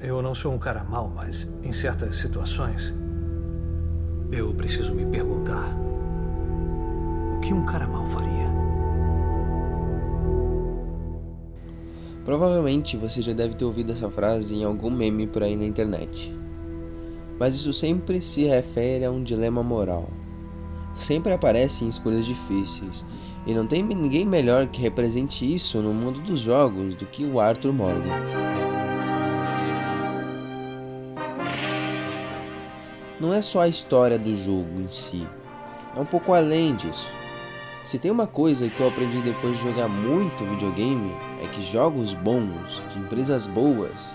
Eu não sou um cara mau, mas em certas situações, eu preciso me perguntar: o que um cara mau faria? Provavelmente você já deve ter ouvido essa frase em algum meme por aí na internet. Mas isso sempre se refere a um dilema moral. Sempre aparece em escolhas difíceis, e não tem ninguém melhor que represente isso no mundo dos jogos do que o Arthur Morgan. Não é só a história do jogo em si, é um pouco além disso. Se tem uma coisa que eu aprendi depois de jogar muito videogame, é que jogos bons, de empresas boas,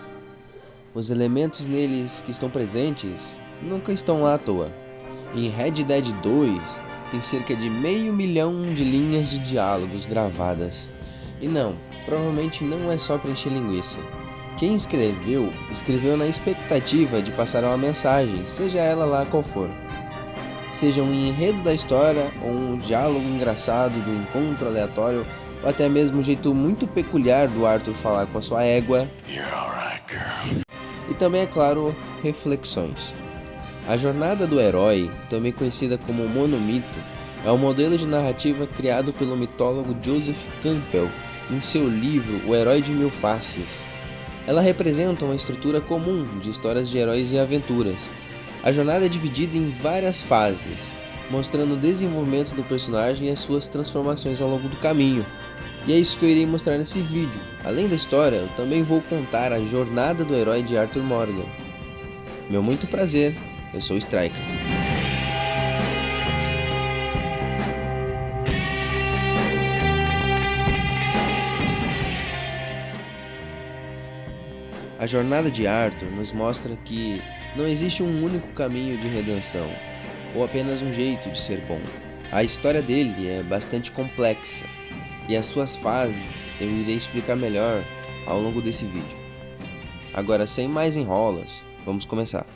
os elementos neles que estão presentes nunca estão lá à toa. Em Red Dead 2 tem cerca de 500 mil de linhas de diálogos gravadas. E não, provavelmente não é só preencher linguiça. Quem escreveu na expectativa de passar uma mensagem, seja ela lá qual for. Seja um enredo da história, ou um diálogo engraçado de um encontro aleatório, ou até mesmo um jeito muito peculiar do Arthur falar com a sua égua. E também, é claro, reflexões. A jornada do herói, também conhecida como monomito, é um modelo de narrativa criado pelo mitólogo Joseph Campbell em seu livro O Herói de Mil Faces. Ela representa uma estrutura comum de histórias de heróis e aventuras. A jornada é dividida em várias fases, mostrando o desenvolvimento do personagem e as suas transformações ao longo do caminho. E é isso que eu irei mostrar nesse vídeo. Além da história, eu também vou contar a jornada do herói de Arthur Morgan. Meu muito prazer, eu sou o Striker. A jornada de Arthur nos mostra que não existe um único caminho de redenção, ou apenas um jeito de ser bom. A história dele é bastante complexa, e as suas fases eu irei explicar melhor ao longo desse vídeo. Agora, sem mais enrolas, vamos começar.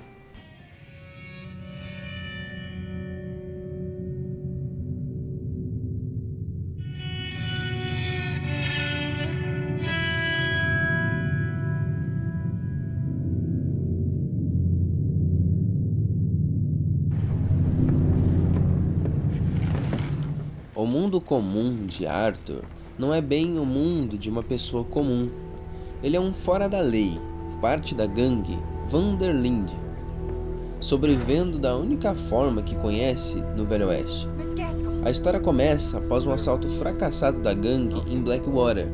O mundo comum de Arthur não é bem o mundo de uma pessoa comum. Ele é um fora da lei, parte da gangue Van der Linde, sobrevivendo da única forma que conhece no Velho Oeste. A história começa após um assalto fracassado da gangue em Blackwater,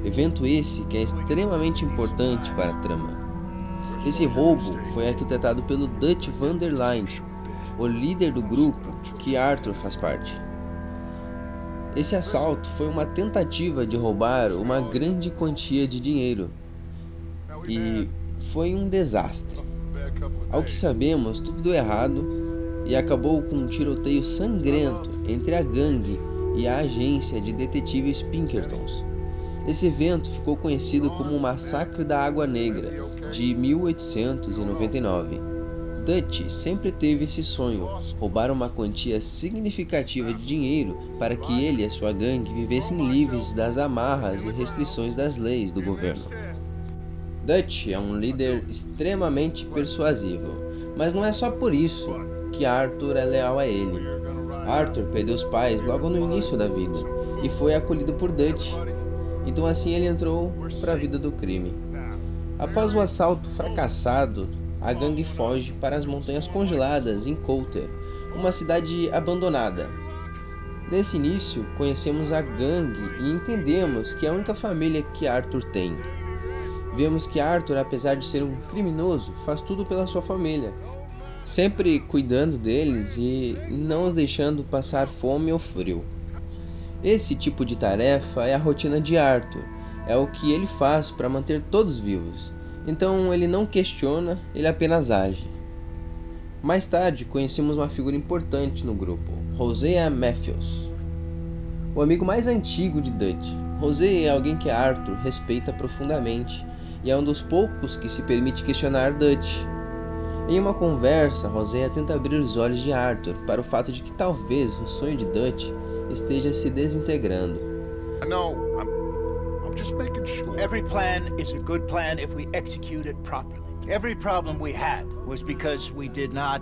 evento esse que é extremamente importante para a trama. Esse roubo foi arquitetado pelo Dutch Van der Linde, o líder do grupo que Arthur faz parte. Esse assalto foi uma tentativa de roubar uma grande quantia de dinheiro e foi um desastre. Ao que sabemos, tudo deu errado e acabou com um tiroteio sangrento entre a gangue e a agência de detetives Pinkertons. Esse evento ficou conhecido como o Massacre da Água Negra de 1899. Dutch sempre teve esse sonho, roubar uma quantia significativa de dinheiro para que ele e a sua gangue vivessem livres das amarras e restrições das leis do governo. Dutch é um líder extremamente persuasivo, mas não é só por isso que Arthur é leal a ele. Arthur perdeu os pais logo no início da vida e foi acolhido por Dutch, então assim ele entrou para a vida do crime. Após o assalto fracassado, a gangue foge para as montanhas congeladas em Coulter, uma cidade abandonada. Nesse início, conhecemos a gangue e entendemos que é a única família que Arthur tem. Vemos que Arthur, apesar de ser um criminoso, faz tudo pela sua família, sempre cuidando deles e não os deixando passar fome ou frio. Esse tipo de tarefa é a rotina de Arthur, é o que ele faz para manter todos vivos. Então ele não questiona, ele apenas age. Mais tarde conhecemos uma figura importante no grupo, Hosea Matthews, o amigo mais antigo de Dutch. Hosea é alguém que Arthur respeita profundamente e é um dos poucos que se permite questionar Dutch. Em uma conversa, Hosea tenta abrir os olhos de Arthur para o fato de que talvez o sonho de Dutch esteja se desintegrando. just making sure. Every plan is a good plan if we execute it properly. Every problem we had was because we did not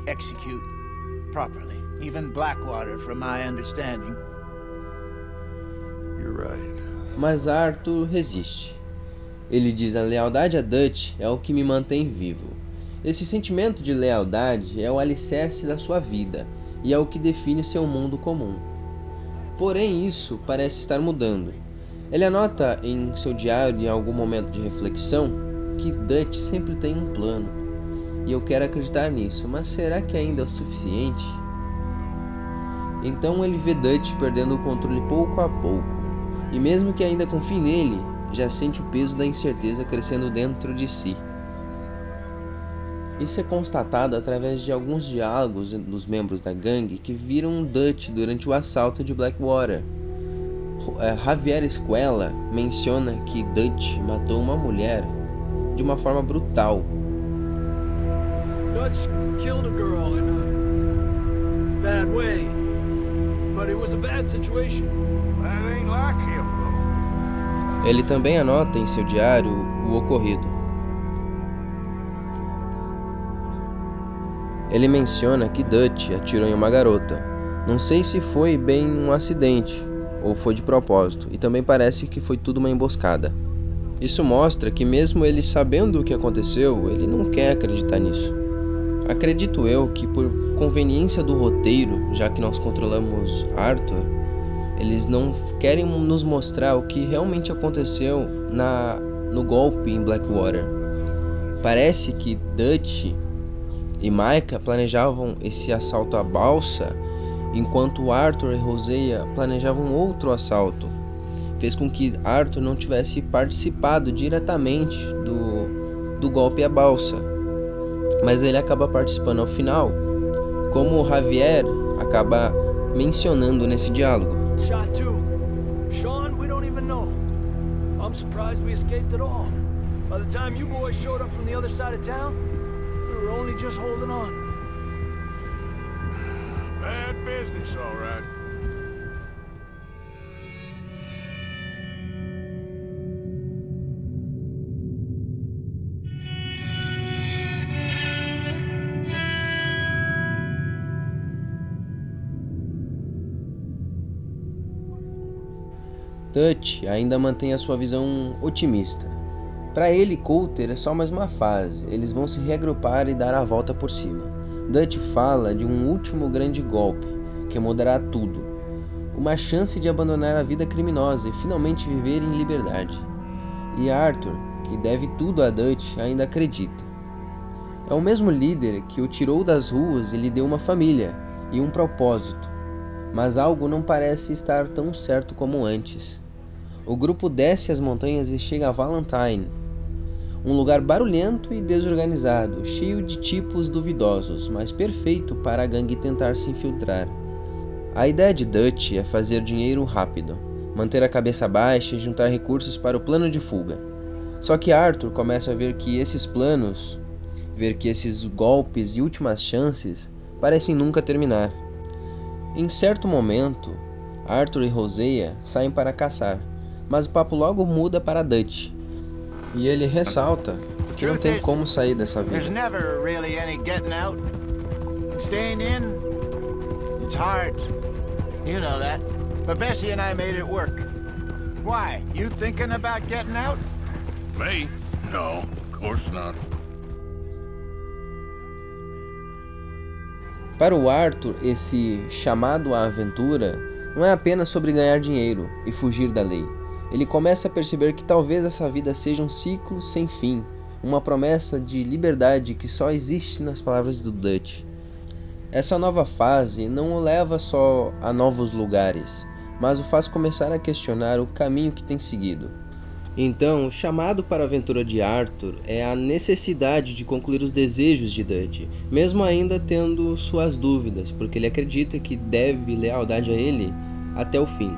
execute properly. Even Blackwater, from my understanding. You're right. Mas Arthur resiste. Ele diz: a lealdade a Dutch é o que me mantém vivo. Esse sentimento de lealdade é o alicerce da sua vida e é o que define seu mundo comum. Porém, isso parece estar mudando. Ele anota em seu diário, em algum momento de reflexão, que Dutch sempre tem um plano. E eu quero acreditar nisso, mas será que ainda é o suficiente? Então ele vê Dutch perdendo o controle pouco a pouco. E mesmo que ainda confie nele, já sente o peso da incerteza crescendo dentro de si. Isso é constatado através de alguns diálogos dos membros da gangue que viram Dutch durante o assalto de Blackwater. Javier Escuela menciona que Dutch matou uma mulher de uma forma brutal. Dutch killed a girl in a bad way, but it was a bad situation. That ain't like him, though. Ele também anota em seu diário o ocorrido. Ele menciona que Dutch atirou em uma garota. Não sei se foi bem um acidente ou foi de propósito, e também parece que foi tudo uma emboscada. Isso mostra que mesmo ele sabendo o que aconteceu, ele não quer acreditar nisso. Acredito eu que por conveniência do roteiro, já que nós controlamos Arthur, eles não querem nos mostrar o que realmente aconteceu no golpe em Blackwater. Parece que Dutch e Micah planejavam esse assalto à balsa, enquanto Arthur e Hosea planejavam outro assalto. Fez com que Arthur não tivesse participado diretamente do golpe à balsa, mas ele acaba participando ao final, como o Javier acaba mencionando nesse diálogo. Shot two. Sean, we don't even know. I'm surprised we escaped at all. By the time you boys showed up from the other side of town, we were only just holding on. Bad business, all right. Dutch ainda mantém a sua visão otimista. Para ele, Coulter é só mais uma fase, eles vão se reagrupar e dar a volta por cima. Dutch fala de um último grande golpe, que mudará tudo. Uma chance de abandonar a vida criminosa e finalmente viver em liberdade. E Arthur, que deve tudo a Dutch, ainda acredita. É o mesmo líder que o tirou das ruas e lhe deu uma família e um propósito. Mas algo não parece estar tão certo como antes. O grupo desce as montanhas e chega a Valentine, um lugar barulhento e desorganizado, cheio de tipos duvidosos, mas perfeito para a gangue tentar se infiltrar. A ideia de Dutch é fazer dinheiro rápido, manter a cabeça baixa e juntar recursos para o plano de fuga. Só que Arthur começa a ver que esses golpes e últimas chances parecem nunca terminar. Em certo momento, Arthur e Hosea saem para caçar, mas o papo logo muda para Dutch. E ele ressalta que não tem como sair dessa vida. There's never really any getting out. Staying in, it's hard. You know that. But Bessie and I made it work. Why? You thinking about getting out? Me? No, of course not. Para o Arthur, esse chamado à aventura não é apenas sobre ganhar dinheiro e fugir da lei. Ele começa a perceber que talvez essa vida seja um ciclo sem fim, uma promessa de liberdade que só existe nas palavras do Dutch. Essa nova fase não o leva só a novos lugares, mas o faz começar a questionar o caminho que tem seguido. Então, o chamado para a aventura de Arthur é a necessidade de concluir os desejos de Dutch, mesmo ainda tendo suas dúvidas, porque ele acredita que deve lealdade a ele até o fim.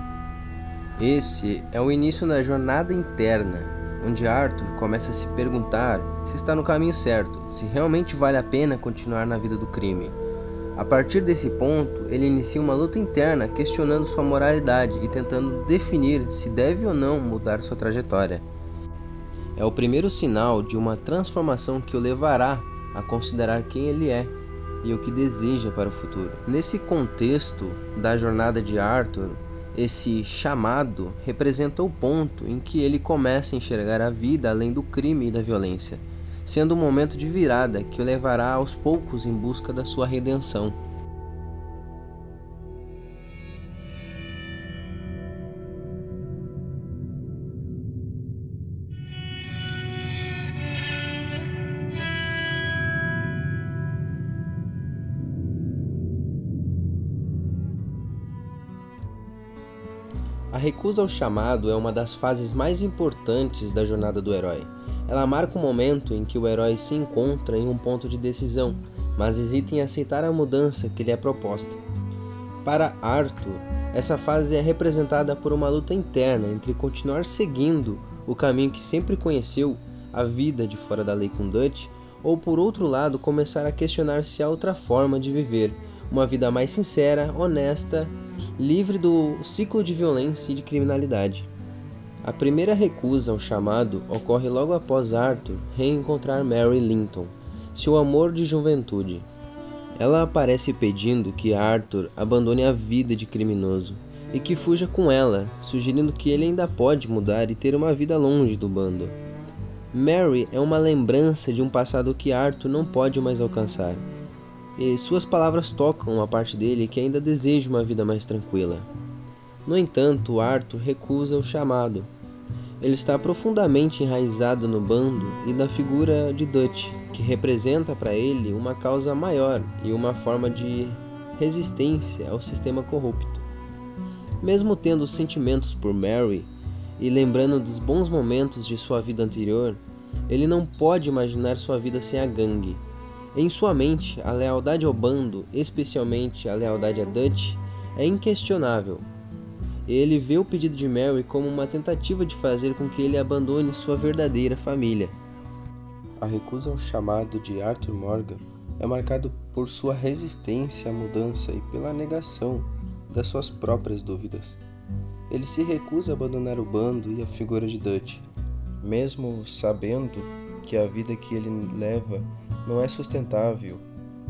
Esse é o início da jornada interna, onde Arthur começa a se perguntar se está no caminho certo, se realmente vale a pena continuar na vida do crime. A partir desse ponto, ele inicia uma luta interna questionando sua moralidade e tentando definir se deve ou não mudar sua trajetória. É o primeiro sinal de uma transformação que o levará a considerar quem ele é e o que deseja para o futuro. Nesse contexto da jornada de Arthur, esse chamado representa o ponto em que ele começa a enxergar a vida além do crime e da violência, sendo um momento de virada que o levará aos poucos em busca da sua redenção. A recusa ao chamado é uma das fases mais importantes da jornada do herói. Ela marca o momento em que o herói se encontra em um ponto de decisão, mas hesita em aceitar a mudança que lhe é proposta. Para Arthur, essa fase é representada por uma luta interna entre continuar seguindo o caminho que sempre conheceu, a vida de fora da lei com Dutch, ou por outro lado começar a questionar se há outra forma de viver, uma vida mais sincera, honesta, livre do ciclo de violência e de criminalidade. A primeira recusa ao chamado ocorre logo após Arthur reencontrar Mary Linton, seu amor de juventude. Ela aparece pedindo que Arthur abandone a vida de criminoso e que fuja com ela, sugerindo que ele ainda pode mudar e ter uma vida longe do bando. Mary é uma lembrança de um passado que Arthur não pode mais alcançar, e suas palavras tocam a parte dele que ainda deseja uma vida mais tranquila. No entanto, Arthur recusa o chamado. Ele está profundamente enraizado no bando e na figura de Dutch, que representa para ele uma causa maior e uma forma de resistência ao sistema corrupto. Mesmo tendo sentimentos por Mary e lembrando dos bons momentos de sua vida anterior, ele não pode imaginar sua vida sem a gangue. Em sua mente, a lealdade ao bando, especialmente a lealdade a Dutch, é inquestionável. Ele vê o pedido de Mary como uma tentativa de fazer com que ele abandone sua verdadeira família. A recusa ao chamado de Arthur Morgan é marcado por sua resistência à mudança e pela negação das suas próprias dúvidas. Ele se recusa a abandonar o bando e a figura de Dutch, mesmo sabendo que a vida que ele leva não é sustentável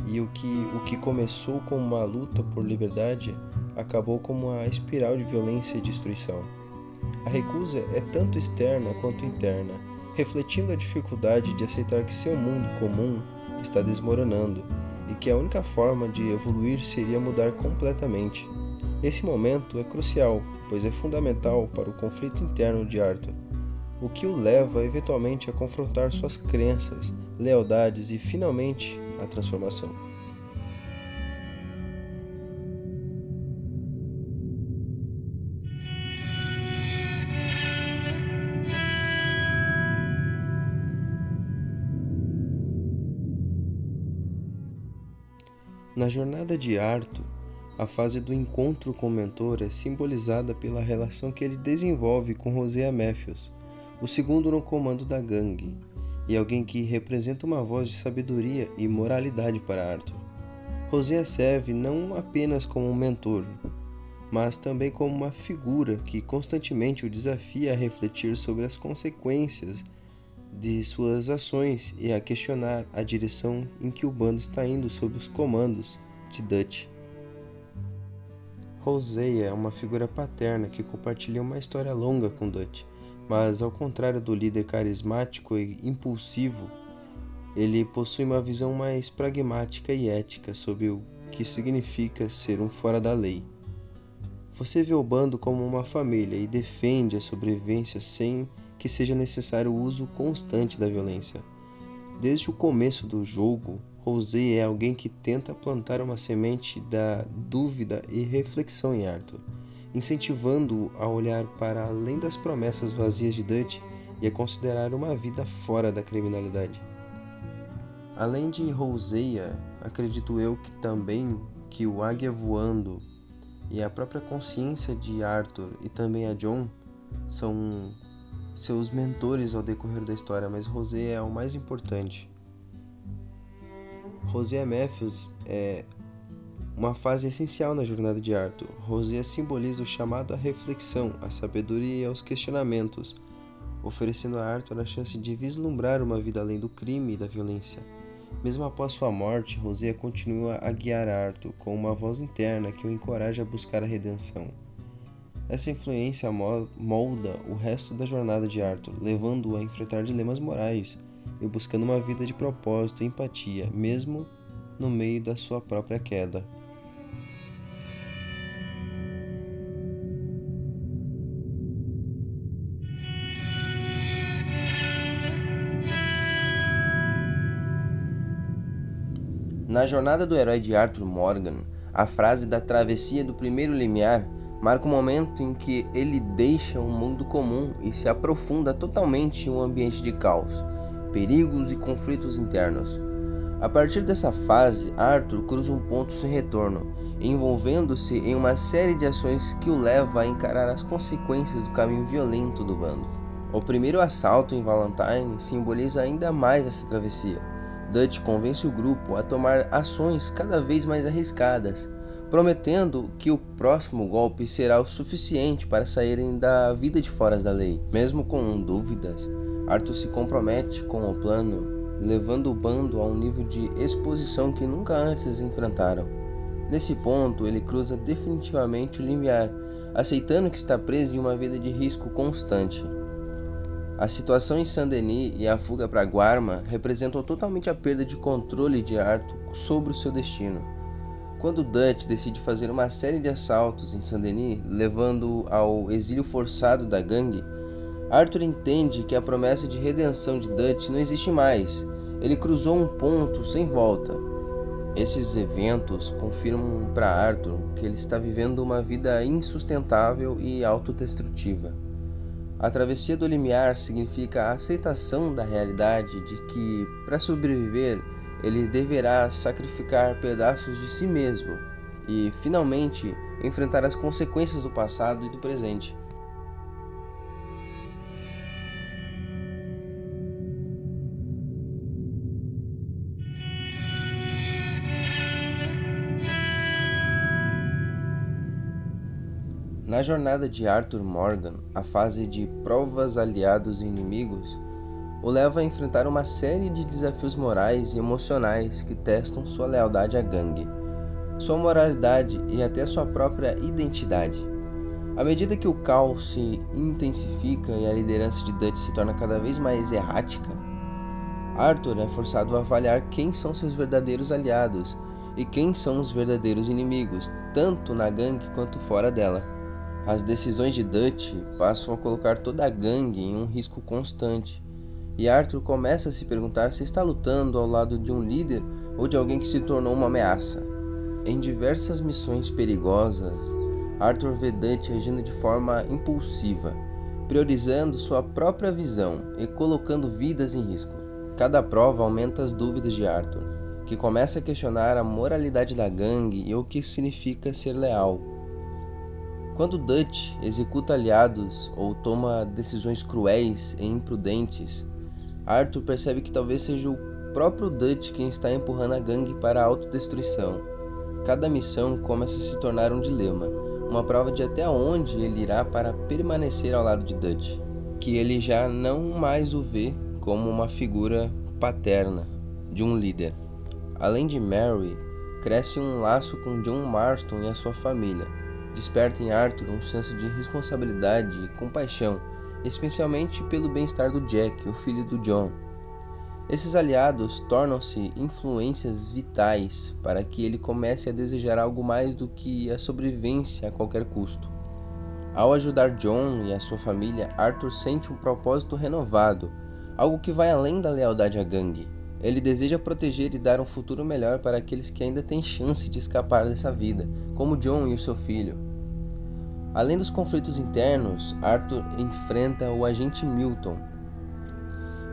e o que começou como uma luta por liberdade acabou como uma espiral de violência e destruição. A recusa é tanto externa quanto interna, refletindo a dificuldade de aceitar que seu mundo comum está desmoronando e que a única forma de evoluir seria mudar completamente. Esse momento é crucial, pois é fundamental para o conflito interno de Arthur, o que o leva eventualmente a confrontar suas crenças, lealdades e, finalmente, a transformação. Na jornada de Arthur, a fase do encontro com o mentor é simbolizada pela relação que ele desenvolve com Hosea Matthews, o segundo no comando da gangue, e alguém que representa uma voz de sabedoria e moralidade para Arthur. Hosea serve não apenas como um mentor, mas também como uma figura que constantemente o desafia a refletir sobre as consequências de suas ações e a questionar a direção em que o bando está indo sob os comandos de Dutch. Hosea é uma figura paterna que compartilha uma história longa com Dutch, mas ao contrário do líder carismático e impulsivo, ele possui uma visão mais pragmática e ética sobre o que significa ser um fora da lei. Você vê o bando como uma família e defende a sobrevivência sem que seja necessário o uso constante da violência. Desde o começo do jogo, Hosea é alguém que tenta plantar uma semente da dúvida e reflexão em Arthur, incentivando-o a olhar para além das promessas vazias de Dutch e a considerar uma vida fora da criminalidade. Além de Hosea, acredito eu que também que o Águia Voando e a própria consciência de Arthur e também a John são seus mentores ao decorrer da história, mas Hosea é o mais importante. Hosea Matthews é uma fase essencial na jornada de Arthur. Hosea simboliza o chamado à reflexão, à sabedoria e aos questionamentos, oferecendo a Arthur a chance de vislumbrar uma vida além do crime e da violência. Mesmo após sua morte, Hosea continua a guiar Arthur com uma voz interna que o encoraja a buscar a redenção. Essa influência molda o resto da jornada de Arthur, levando-o a enfrentar dilemas morais e buscando uma vida de propósito e empatia, mesmo no meio da sua própria queda. Na jornada do herói de Arthur Morgan, a frase da travessia do primeiro limiar marca o momento em que ele deixa o mundo comum e se aprofunda totalmente em um ambiente de caos, perigos e conflitos internos. A partir dessa fase, Arthur cruza um ponto sem retorno, envolvendo-se em uma série de ações que o leva a encarar as consequências do caminho violento do bando. O primeiro assalto em Valentine simboliza ainda mais essa travessia. Dutch convence o grupo a tomar ações cada vez mais arriscadas, prometendo que o próximo golpe será o suficiente para saírem da vida de fora da lei. Mesmo com dúvidas, Arthur se compromete com o plano, levando o bando a um nível de exposição que nunca antes enfrentaram. Nesse ponto, ele cruza definitivamente o limiar, aceitando que está preso em uma vida de risco constante. A situação em Saint-Denis e a fuga para Guarma representam totalmente a perda de controle de Arthur sobre o seu destino. Quando Dutch decide fazer uma série de assaltos em Saint-Denis, levando-o ao exílio forçado da gangue, Arthur entende que a promessa de redenção de Dutch não existe mais. Ele cruzou um ponto sem volta. Esses eventos confirmam para Arthur que ele está vivendo uma vida insustentável e autodestrutiva. A travessia do limiar significa a aceitação da realidade de que, para sobreviver, ele deverá sacrificar pedaços de si mesmo e, finalmente, enfrentar as consequências do passado e do presente. Na jornada de Arthur Morgan, a fase de provas aliados e inimigos o leva a enfrentar uma série de desafios morais e emocionais que testam sua lealdade à gangue, sua moralidade e até sua própria identidade. À medida que o caos se intensifica e a liderança de Dutch se torna cada vez mais errática, Arthur é forçado a avaliar quem são seus verdadeiros aliados e quem são os verdadeiros inimigos, tanto na gangue quanto fora dela. As decisões de Dutch passam a colocar toda a gangue em um risco constante, e Arthur começa a se perguntar se está lutando ao lado de um líder ou de alguém que se tornou uma ameaça. Em diversas missões perigosas, Arthur vê Dutch agindo de forma impulsiva, priorizando sua própria visão e colocando vidas em risco. Cada prova aumenta as dúvidas de Arthur, que começa a questionar a moralidade da gangue e o que significa ser leal. Quando Dutch executa aliados ou toma decisões cruéis e imprudentes, Arthur percebe que talvez seja o próprio Dutch quem está empurrando a gangue para a autodestruição. Cada missão começa a se tornar um dilema, uma prova de até onde ele irá para permanecer ao lado de Dutch, que ele já não mais o vê como uma figura paterna de um líder. Além de Mary, cresce um laço com John Marston e a sua família. Desperta em Arthur um senso de responsabilidade e compaixão, especialmente pelo bem-estar do Jack, o filho do John. Esses aliados tornam-se influências vitais para que ele comece a desejar algo mais do que a sobrevivência a qualquer custo. Ao ajudar John e a sua família, Arthur sente um propósito renovado, algo que vai além da lealdade à gangue. Ele deseja proteger e dar um futuro melhor para aqueles que ainda têm chance de escapar dessa vida, como John e o seu filho. Além dos conflitos internos, Arthur enfrenta o agente Milton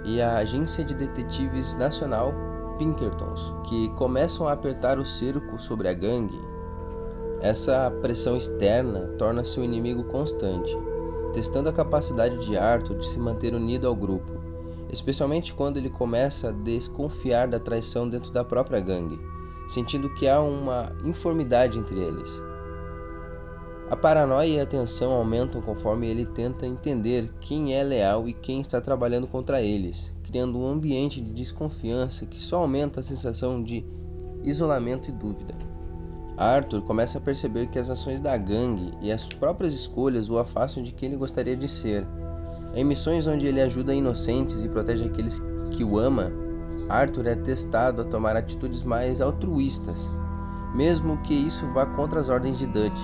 e a agência de detetives nacional Pinkertons, que começam a apertar o cerco sobre a gangue. Essa pressão externa torna-se um inimigo constante, testando a capacidade de Arthur de se manter unido ao grupo, especialmente quando ele começa a desconfiar da traição dentro da própria gangue. sentindo que há uma informidade entre eles. A paranoia e a tensão aumentam conforme ele tenta entender quem é leal e quem está trabalhando contra eles, criando um ambiente de desconfiança que só aumenta a sensação de isolamento e dúvida. Arthur começa a perceber que as ações da gangue e as próprias escolhas o afastam de quem ele gostaria de ser. Em missões onde ele ajuda inocentes e protege aqueles que o ama, Arthur é testado a tomar atitudes mais altruístas, mesmo que isso vá contra as ordens de Dutch.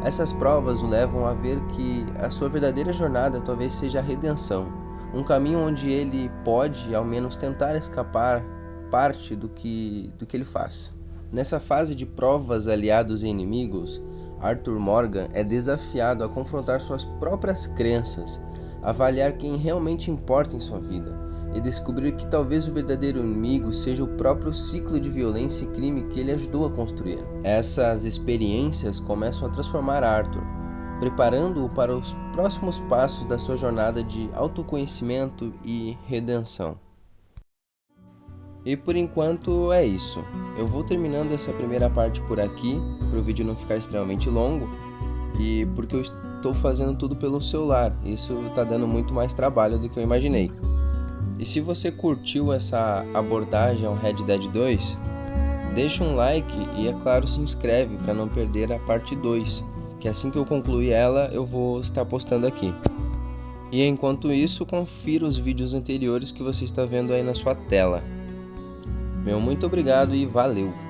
Essas provas o levam a ver que a sua verdadeira jornada talvez seja a redenção, um caminho onde ele pode, ao menos, tentar escapar parte do que ele faz. Nessa fase de provas, aliados e inimigos, Arthur Morgan é desafiado a confrontar suas próprias crenças, avaliar quem realmente importa em sua vida e descobrir que talvez o verdadeiro inimigo seja o próprio ciclo de violência e crime que ele ajudou a construir. Essas experiências começam a transformar Arthur, preparando-o para os próximos passos da sua jornada de autoconhecimento e redenção. E por enquanto é isso. Eu vou terminando essa primeira parte por aqui, para o vídeo não ficar extremamente longo, e porque eu estou fazendo tudo pelo celular, isso está dando muito mais trabalho do que eu imaginei. E se você curtiu essa abordagem ao Red Dead 2, deixa um like e, é claro, se inscreve para não perder a parte 2, que assim que eu concluir ela, eu vou estar postando aqui. E enquanto isso, confira os vídeos anteriores que você está vendo aí na sua tela. Meu muito obrigado e valeu!